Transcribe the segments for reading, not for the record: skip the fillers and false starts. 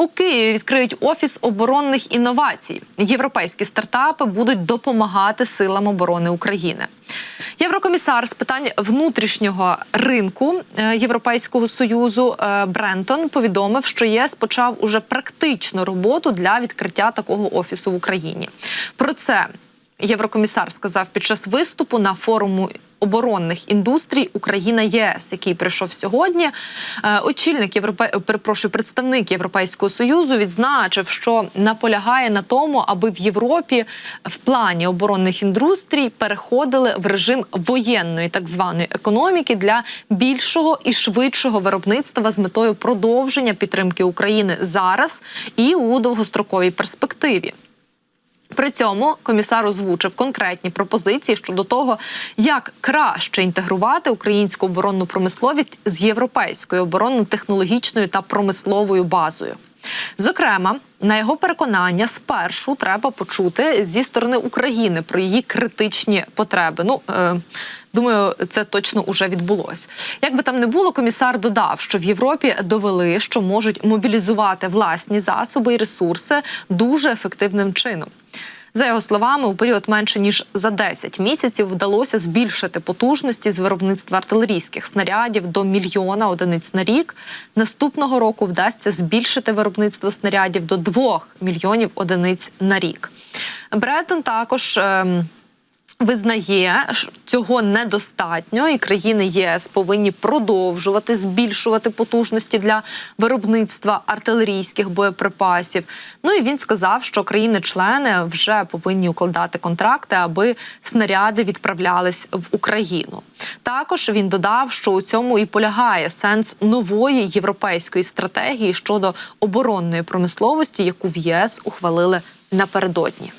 У Києві відкриють офіс оборонних інновацій. Європейські стартапи будуть допомагати силам оборони України. Єврокомісар з питань внутрішнього ринку Європейського Союзу Брентон повідомив, що ЄС почав уже практичну роботу для відкриття такого офісу в Україні. Про це єврокомісар сказав під час виступу на форуму оборонних індустрій Україна-ЄС, який прийшов сьогодні. Представник Європейського Союзу відзначив, що наполягає на тому, аби в Європі в плані оборонних індустрій переходили в режим воєнної так званої економіки для більшого і швидшого виробництва з метою продовження підтримки України зараз і у довгостроковій перспективі. При цьому комісар озвучив конкретні пропозиції щодо того, як краще інтегрувати українську оборонну промисловість з європейською оборонно-технологічною та промисловою базою. Зокрема, на його переконання, спершу треба почути зі сторони України про її критичні потреби. Думаю, це точно уже відбулось. Як би там не було, комісар додав, що в Європі довели, що можуть мобілізувати власні засоби і ресурси дуже ефективним чином. За його словами, у період менше ніж за 10 місяців вдалося збільшити потужності з виробництва артилерійських снарядів до 1 мільйона одиниць на рік. Наступного року вдасться збільшити виробництво снарядів до 2 мільйонів одиниць на рік. Брентон також визнає, що цього недостатньо, і країни ЄС повинні продовжувати збільшувати потужності для виробництва артилерійських боєприпасів. І він сказав, що країни-члени вже повинні укладати контракти, аби снаряди відправлялись в Україну. Також він додав, що у цьому і полягає сенс нової європейської стратегії щодо оборонної промисловості, яку в ЄС ухвалили напередодні.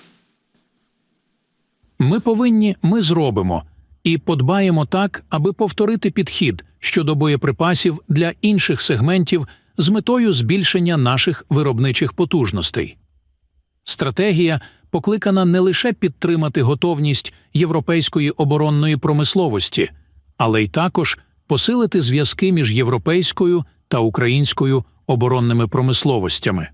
Ми зробимо і подбаємо так, аби повторити підхід щодо боєприпасів для інших сегментів з метою збільшення наших виробничих потужностей. Стратегія покликана не лише підтримати готовність європейської оборонної промисловості, але й також посилити зв'язки між європейською та українською оборонними промисловостями.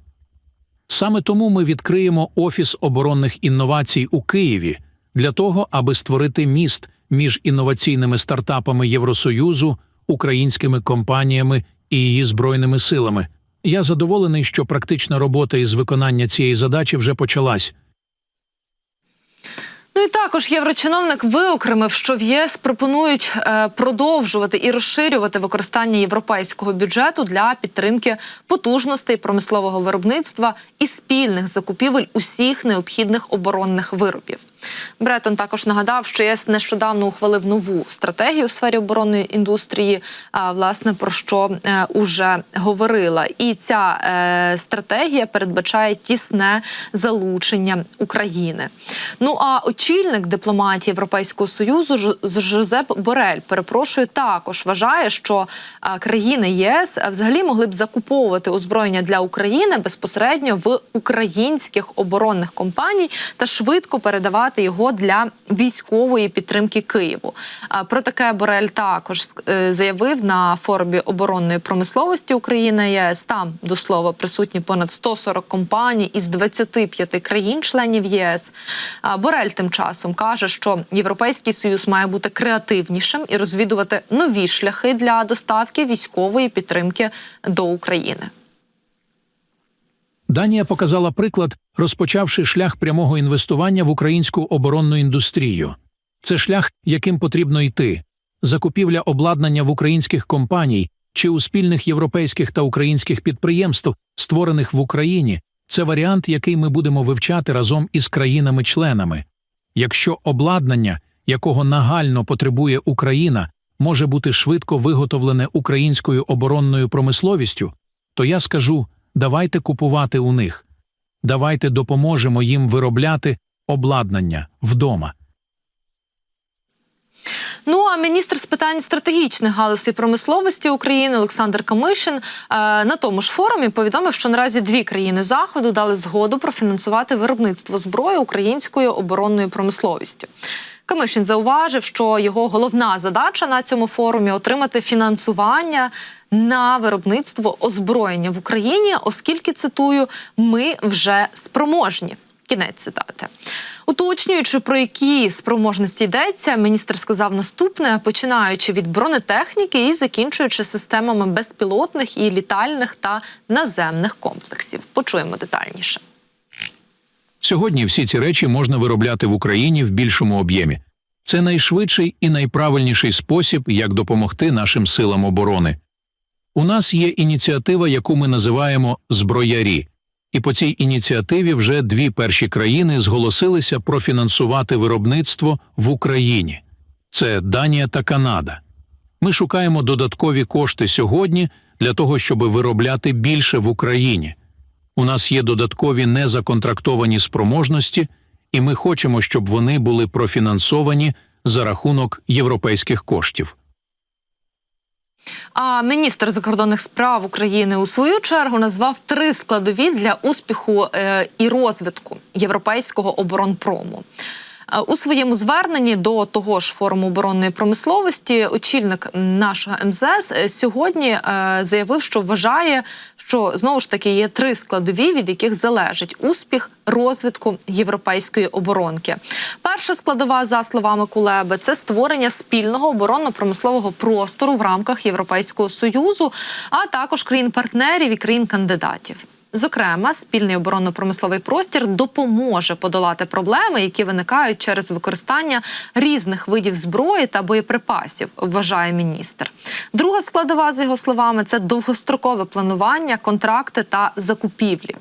Саме тому ми відкриємо Офіс оборонних інновацій у Києві, для того, аби створити міст між інноваційними стартапами Євросоюзу, українськими компаніями і її Збройними силами. Я задоволений, що практична робота із виконання цієї задачі вже почалась. І також єврочиновник виокремив, що в ЄС пропонують продовжувати і розширювати використання європейського бюджету для підтримки потужностей промислового виробництва і спільних закупівель усіх необхідних оборонних виробів. Брентон також нагадав, що ЄС нещодавно ухвалив нову стратегію у сфері оборонної індустрії, власне, про що уже говорила. І ця стратегія передбачає тісне залучення України. А очільник дипломатії Європейського Союзу Жозеп Борель, також вважає, що країни ЄС взагалі могли б закуповувати озброєння для України безпосередньо в українських оборонних компаній та швидко передавати його для військової підтримки Києву. Про таке Борель також заявив на форумі оборонної промисловості Україна-ЄС. Там, до слова, присутні понад 140 компаній із 25 країн-членів ЄС. Борель тим часом каже, що Європейський Союз має бути креативнішим і розвідувати нові шляхи для доставки військової підтримки до України. Данія показала приклад, розпочавши шлях прямого інвестування в українську оборонну індустрію. Це шлях, яким потрібно йти. Закупівля обладнання в українських компаній чи у спільних європейських та українських підприємств, створених в Україні, це варіант, який ми будемо вивчати разом із країнами-членами. Якщо обладнання, якого нагально потребує Україна, може бути швидко виготовлене українською оборонною промисловістю, то я скажу: давайте купувати у них. Давайте допоможемо їм виробляти обладнання вдома. А міністр з питань стратегічних галузей промисловості України Олександр Камишин на тому ж форумі повідомив, що наразі 2 країни Заходу дали згоду профінансувати виробництво зброї українською оборонною промисловістю. Камишин зауважив, що його головна задача на цьому форумі – отримати фінансування на виробництво озброєння в Україні, оскільки, цитую, «ми вже спроможні». Кінець цитати. Уточнюючи, про які спроможності йдеться, міністр сказав наступне, починаючи від бронетехніки і закінчуючи системами безпілотних і літальних та наземних комплексів. Почуємо детальніше. Сьогодні всі ці речі можна виробляти в Україні в більшому об'ємі. Це найшвидший і найправильніший спосіб, як допомогти нашим силам оборони. У нас є ініціатива, яку ми називаємо «Зброярі». І по цій ініціативі вже 2 перші країни зголосилися профінансувати виробництво в Україні. Це Данія та Канада. Ми шукаємо додаткові кошти сьогодні для того, щоб виробляти більше в Україні. У нас є додаткові незаконтрактовані спроможності, і ми хочемо, щоб вони були профінансовані за рахунок європейських коштів. А міністр закордонних справ України у свою чергу назвав 3 складові для успіху і розвитку європейського оборонпрому. У своєму зверненні до того ж форуму оборонної промисловості очільник нашого МЗС сьогодні заявив, що вважає, що знову ж таки є 3 складові, від яких залежить успіх розвитку європейської оборонки. Перша складова, за словами Кулеби, це створення спільного оборонно-промислового простору в рамках Європейського Союзу, а також країн-партнерів і країн-кандидатів. Зокрема, спільний оборонно-промисловий простір допоможе подолати проблеми, які виникають через використання різних видів зброї та боєприпасів, вважає міністр. Друга складова, за його словами, це довгострокове планування, контракти та закупівлі.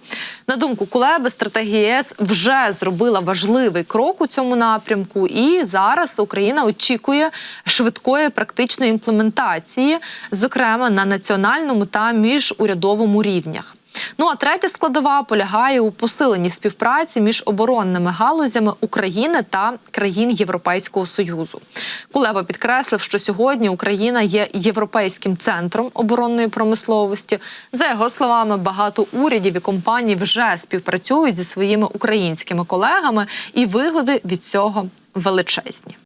На думку Кулеби, стратегія ЄС вже зробила важливий крок у цьому напрямку, і зараз Україна очікує швидкої практичної імплементації, зокрема на національному та міжурядовому рівнях. Ну а третя складова полягає у посиленні співпраці між оборонними галузями України та країн Європейського Союзу. Кулеба підкреслив, що сьогодні Україна є європейським центром оборонної промисловості. За його словами, багато урядів і компаній вже співпрацюють зі своїми українськими колегами, і вигоди від цього величезні.